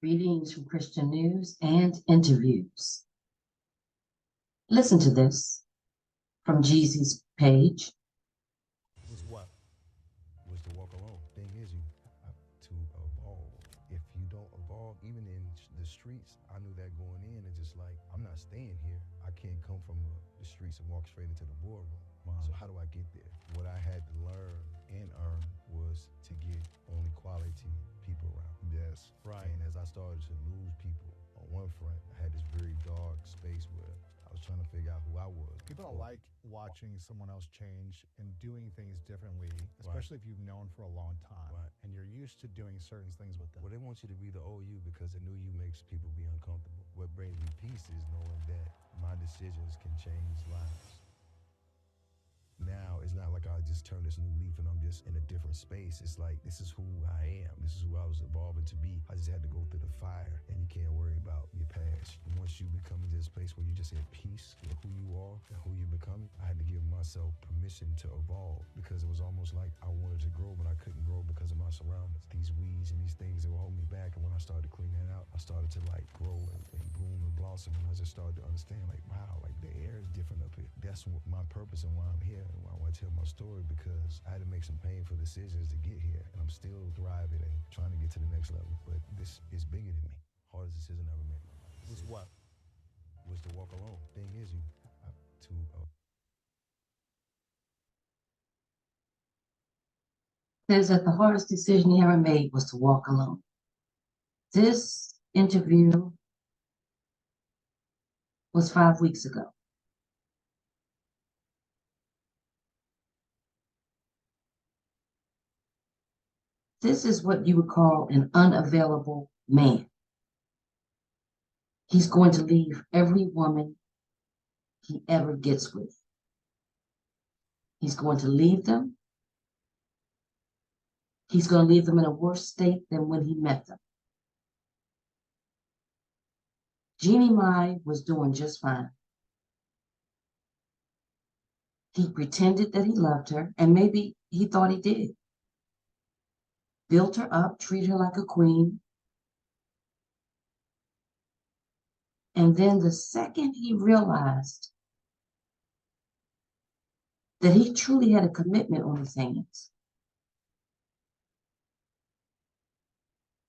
Readings from Christian news and interviews. Listen to this from Jeezy's page. Was what? Was to walk alone. Thing is, you have to evolve. If you don't evolve, even in the streets, I knew that going in. It's just like, I'm not staying here. I can't come from the streets and walk straight into the boardroom. Wow. So how do I get there? What I had to learn and earn was to get only quality people around. Yes. Right. And as I started to lose people on one front, I had this very dark space where I was trying to figure out who I was. People don't like watching someone else change and doing things differently, especially if you've known for a long time and you're used to doing certain things with them. Well, they want you to be the old you because the new you makes people be uncomfortable. What brings me peace is knowing that my decisions can change lives. Now, it's not like I just turned this new leaf and I'm just in a different space. It's like, this is who I am. This is who I was evolving to be. I just had to go through the fire, and you can't worry about your past. Once you become into this place where you're just at peace with who you are and who you're becoming, I had to give myself permission to evolve because it was almost like I wanted to grow, but I couldn't grow because of my surroundings. These weeds and these things that were holding me back, and when I started to clean that out, I started to like grow and bloom and blossom, and I just started to understand like, wow, like the air is different up here. That's what my purpose and why I'm here. I want to tell my story because I had to make some painful decisions to get here, and I'm still thriving and trying to get to the next level. But this is bigger than me. Hardest decision I ever made. Was what? Was to walk alone. Thing is, you have to. Says that the hardest decision he ever made was to walk alone. This interview was 5 weeks ago. This is what you would call an unavailable man. He's going to leave every woman he ever gets with. He's going to leave them. He's going to leave them in a worse state than when he met them. Jeannie Mai was doing just fine. He pretended that he loved her, and maybe he thought he did. Built her up, treated her like a queen. And then the second he realized that he truly had a commitment on his hands,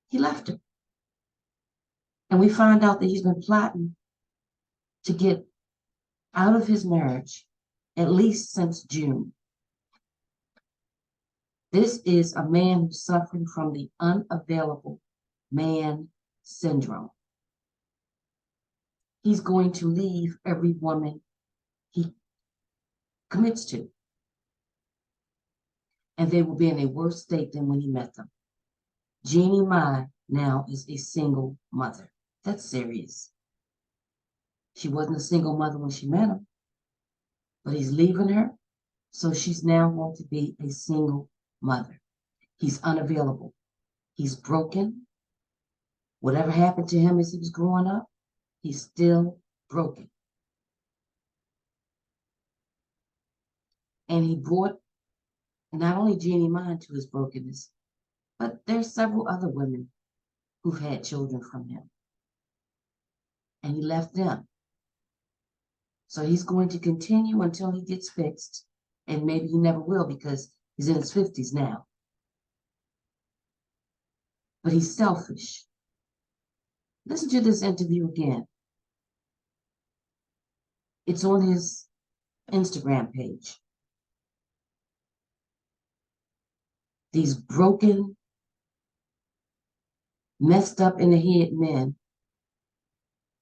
he left her. And we find out that he's been plotting to get out of his marriage at least since June. This is a man who's suffering from the unavailable man syndrome. He's going to leave every woman he commits to, and they will be in a worse state than when he met them. Jeannie Mai now is a single mother. That's serious. She wasn't a single mother when she met him, but he's leaving her, so she's now going to be a single mother. He's unavailable. He's broken. Whatever happened to him as he was growing up, he's still broken. And he brought not only Jeannie Mai to his brokenness, but there's several other women who've had children from him. And he left them. So he's going to continue until he gets fixed, and maybe he never will because he's in his 50s now. But he's selfish. Listen to this interview again. It's on his Instagram page. These broken, messed up in the head men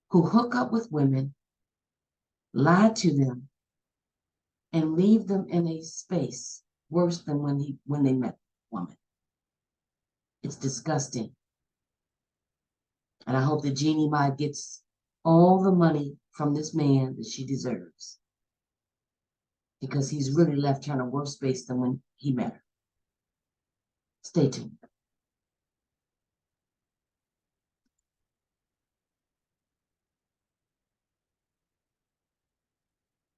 who hook up with women, lie to them, and leave them in a space worse than when they met the woman. It's disgusting. And I hope that Jeannie Mai gets all the money from this man that she deserves, because he's really left her in a worse space than when he met her. Stay tuned.